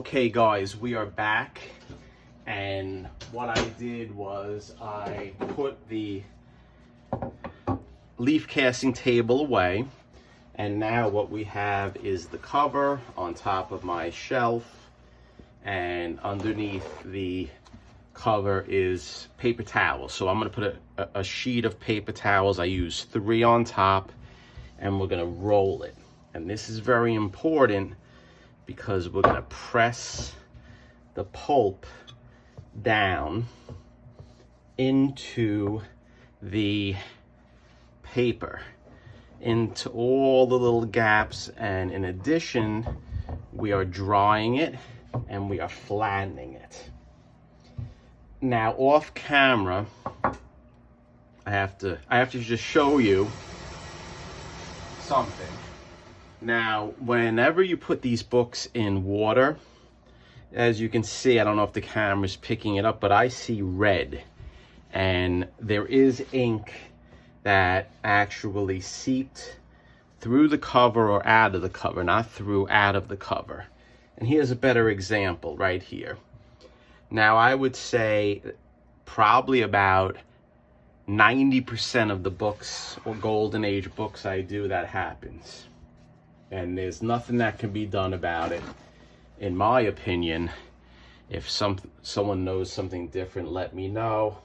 Okay guys, we are back, and what I did was I put the leaf casting table away, and now what we have is the cover on top of my shelf, and underneath the cover is paper towels. So I'm going to put a sheet of paper towels. I use 3 on top, and we're going to roll it. And this is very important because we're going to press the pulp down into the paper, into all the little gaps, and in addition, we are drying it and we are flattening it. Now, off camera, I have to just show you something. Now, whenever you put these books in water, as you can see, I don't know if the camera's picking it up, but I see red. And there is ink that actually seeped through the cover or out of the cover, not through, out of the cover. And here's a better example right here. Now, I would say probably about 90% of the books or golden age books I do, that happens. And there's nothing that can be done about it, in my opinion. If someone knows something different, let me know.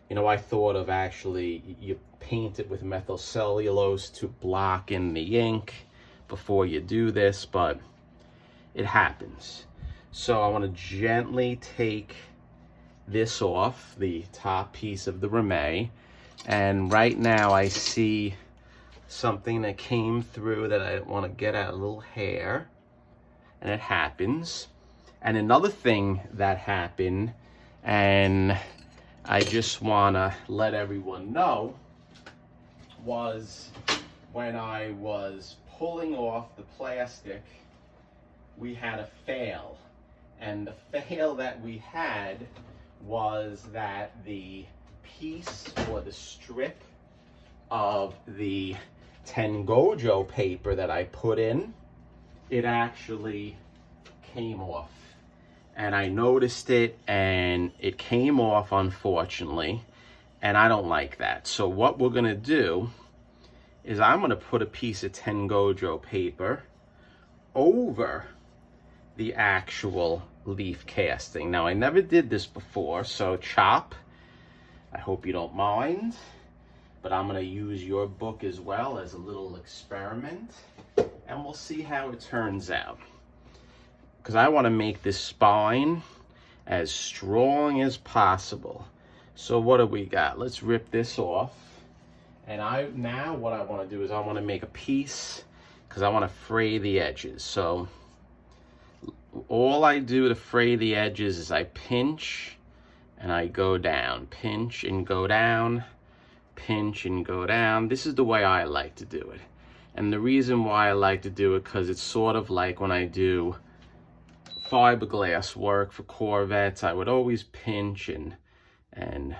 You know, I thought of actually, you paint it with methyl cellulose to block in the ink before you do this, but it happens. So I want to gently take this off, the top piece of the rame, and right now I see something that came through that I want to get at, a little hair, and it happens. And another thing that happened, and I just want to let everyone know, was when I was pulling off the plastic, we had a fail. And the fail that we had was that the piece or the strip of the Tengujo paper that I put in, it actually came off. And I noticed it, and it came off, unfortunately, and I don't like that. So what we're gonna do is I'm gonna put a piece of Tengujo paper over the actual leaf casting. Now, I never did this before, so Chop, I hope you don't mind, but I'm gonna use your book as well as a little experiment, and we'll see how it turns out. Because I want to make this spine as strong as possible. So what do we got? Let's rip this off. And now what I want to do is I want to make a piece, because I want to fray the edges. So all I do to fray the edges is I pinch and I go down, pinch and go down, pinch and go down. This is the way I like to do it. And the reason why I like to do it, because it's sort of like when I do fiberglass work for Corvettes, I would always pinch and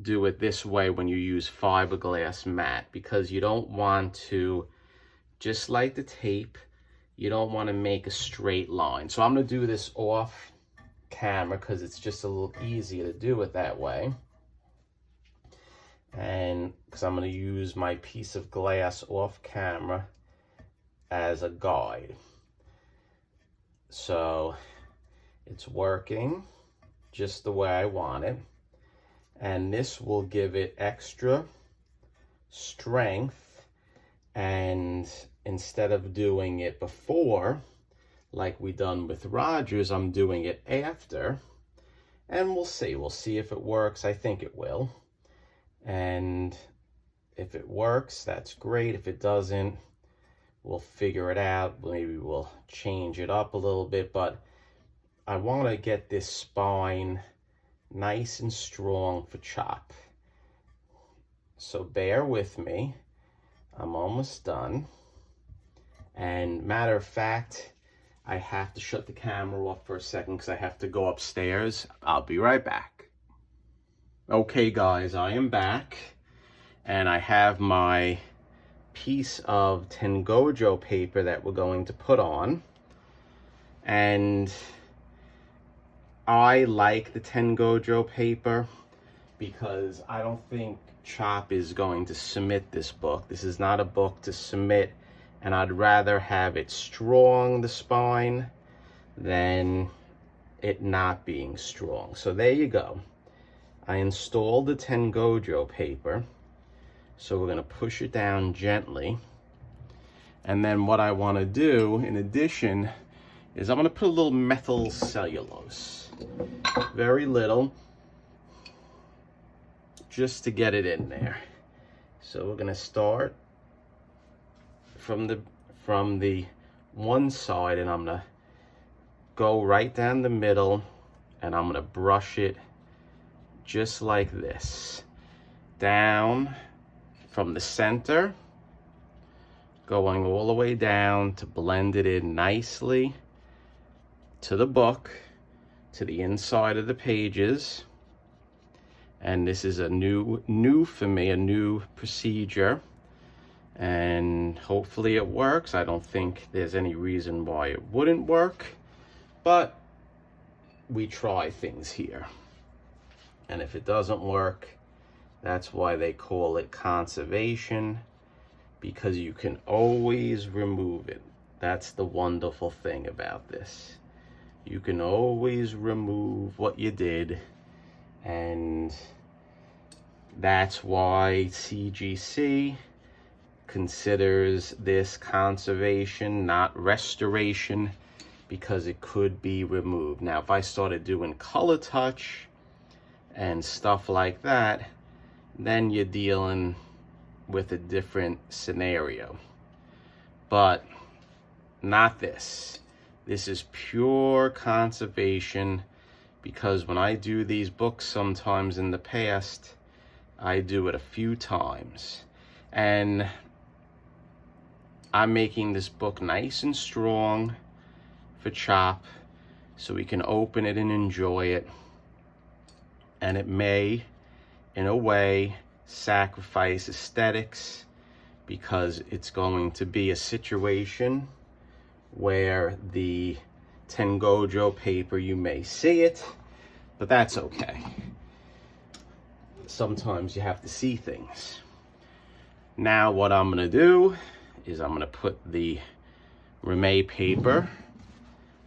do it this way when you use fiberglass mat, because you don't want to, just like the tape, you don't want to make a straight line. So I'm going to do this off camera because it's just a little easier to do it that way. And because I'm going to use my piece of glass off camera as a guide. So it's working just the way I want it. And this will give it extra strength. And instead of doing it before, like we done with Rogers, I'm doing it after. And we'll see. We'll see if it works. I think it will. And if it works, that's great. If it doesn't, we'll figure it out. Maybe we'll change it up a little bit, but I want to get this spine nice and strong for Chop. So bear with me. I'm almost done. And matter of fact, I have to shut the camera off for a second because I have to go upstairs. I'll be right back. Okay guys, I am back, and I have my piece of Tengujo paper that we're going to put on. And I like the Tengujo paper because I don't think Chop is going to submit this book. This is not a book to submit, and I'd rather have it strong, the spine, than it not being strong. So there you go. I installed the Tengujo paper. So we're going to push it down gently. And then what I want to do in addition is I'm going to put a little methyl cellulose. Very little. Just to get it in there. So we're going to start from the one side, and I'm going to go right down the middle, and I'm going to brush it just like this. Down from the center, going all the way down to blend it in nicely to the book, to the inside of the pages. And this is a new for me, a new procedure, and hopefully it works. I don't think there's any reason why it wouldn't work, but we try things here. And if it doesn't work, that's why they call it conservation, because you can always remove it. That's the wonderful thing about this. You can always remove what you did, and that's why CGC considers this conservation, not restoration, because it could be removed. Now, if I started doing color touch and stuff like that, then you're dealing with a different scenario. But not this. This is pure conservation, because when I do these books sometimes in the past, I do it a few times. And I'm making this book nice and strong for Chop so we can open it and enjoy it. And it may, in a way, sacrifice aesthetics, because it's going to be a situation where the Tengujo paper, you may see it, but that's okay. Sometimes you have to see things. Now what I'm going to do is I'm going to put the Rimet paper,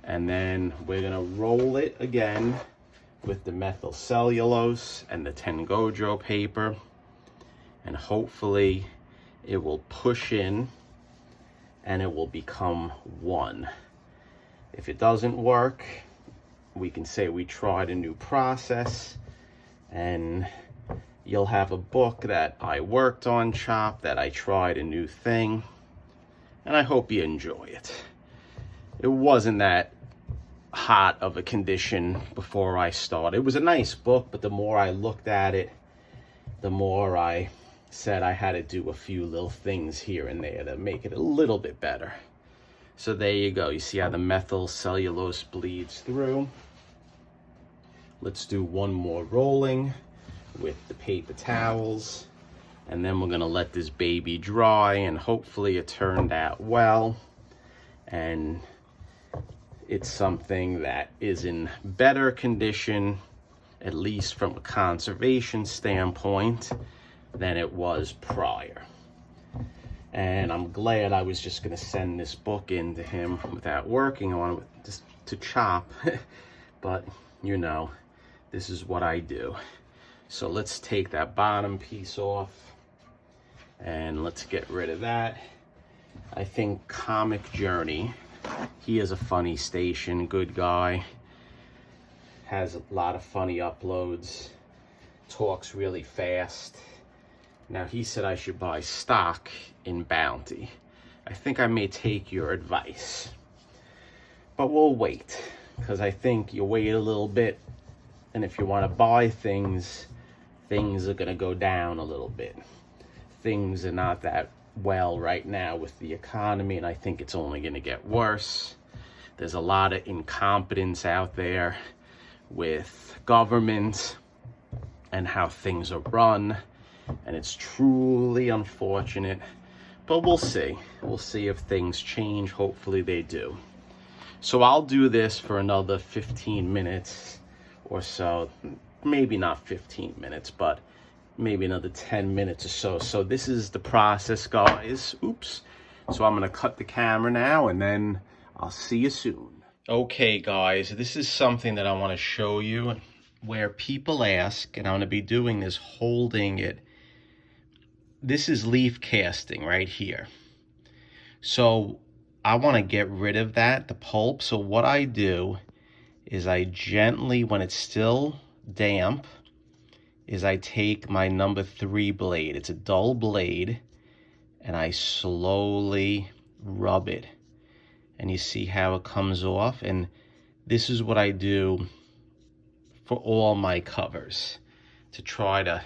and then we're going to roll it again with the methyl cellulose and the Tengujo paper, and hopefully it will push in and it will become one. If it doesn't work, we can say we tried a new process, and you'll have a book that I worked on, Chop, that I tried a new thing, and I hope you enjoy it. It wasn't that hot of a condition before I started. It was a nice book, but the more I looked at it, the more I said I had to do a few little things here and there to make it a little bit better. So there you go. You see how the methyl cellulose bleeds through. Let's do one more rolling with the paper towels, and then we're going to let this baby dry, and hopefully it turned out well, and it's something that is in better condition, at least from a conservation standpoint, than it was prior. And I'm glad I was just going to send this book in to him without working on it, just to Chop. But, you know, this is what I do. So let's take that bottom piece off, and let's get rid of that. I think Comic Journey, he is a funny station, good guy, has a lot of funny uploads, talks really fast. Now, he said I should buy stock in Bounty. I think I may take your advice, but we'll wait, because I think you wait a little bit, and if you want to buy things, things are going to go down a little bit. Things are not that well right now with the economy, and I think it's only going to get worse. There's a lot of incompetence out there with government and how things are run, and it's truly unfortunate, but we'll see. We'll see if things change. Hopefully they do. So I'll do this for another 15 minutes or so. Maybe not 15 minutes, but maybe another 10 minutes or so. So this is the process, guys. Oops. So I'm going to cut the camera now, and then I'll see you soon. Okay, guys, this is something that I want to show you where people ask, and I'm going to be doing this holding it. This is leaf casting right here. So I want to get rid of that, the pulp. So what I do is I gently, when it's still damp, is I take my number 3 blade. It's a dull blade, and I slowly rub it. And you see how it comes off. And this is what I do for all my covers to try to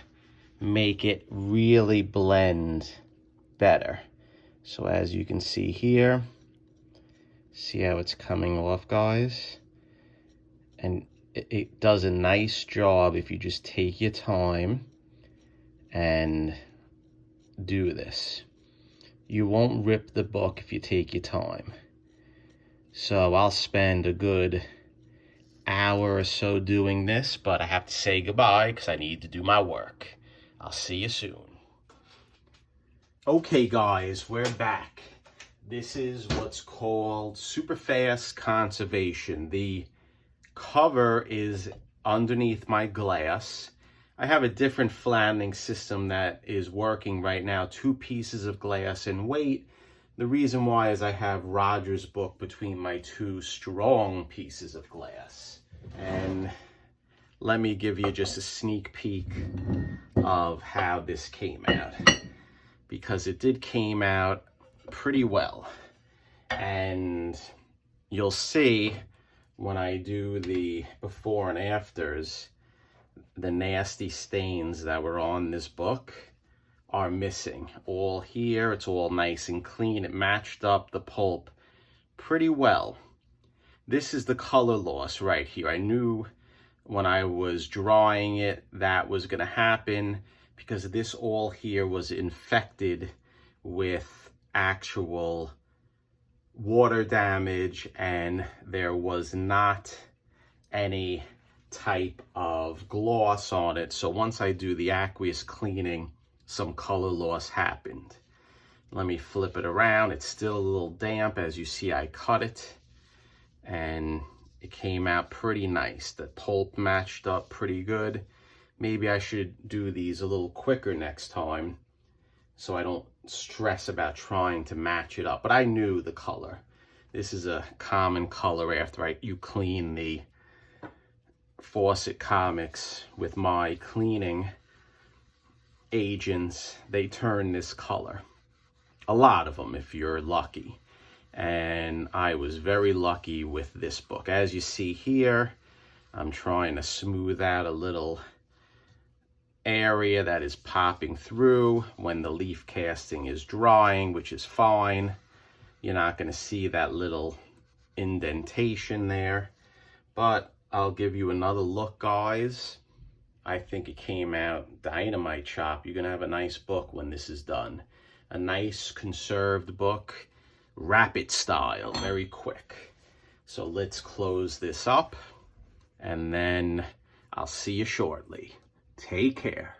make it really blend better. So as you can see here, see how it's coming off, guys? And it does a nice job if you just take your time and do this. You won't rip the book if you take your time. So I'll spend a good hour or so doing this, but I have to say goodbye because I need to do my work. I'll see you soon. Okay, guys, we're back. This is what's called super fast conservation. The cover is underneath my glass. I have a different flattening system that is working right now, 2 pieces of glass in weight. The reason why is I have Roger's book between my 2 strong pieces of glass. And let me give you just a sneak peek of how this came out, because it did came out pretty well. And you'll see when I do the before and afters, the nasty stains that were on this book are missing. All here, it's all nice and clean. It matched up the pulp pretty well. This is the color loss right here. I knew when I was drawing it that was going to happen because this all here was infected with actual water damage, and there was not any type of gloss on it. So once I do the aqueous cleaning, some color loss happened. Let me flip it around. It's still a little damp. As you see, I cut it and it came out pretty nice. The pulp matched up pretty good. Maybe I should do these a little quicker next time so I don't stress about trying to match it up. But I knew the color. This is a common color after you clean the Fawcett comics with my cleaning agents. They turn this color. A lot of them if you're lucky. And I was very lucky with this book. As you see here, I'm trying to smooth out a little area that is popping through when the leaf casting is drying, which is fine. You're not going to see that little indentation there. But I'll give you another look, guys. I think it came out dynamite chop. You're going to have a nice book when this is done. A nice conserved book. Rapid style, very quick. So let's close this up and then I'll see you shortly. Take care.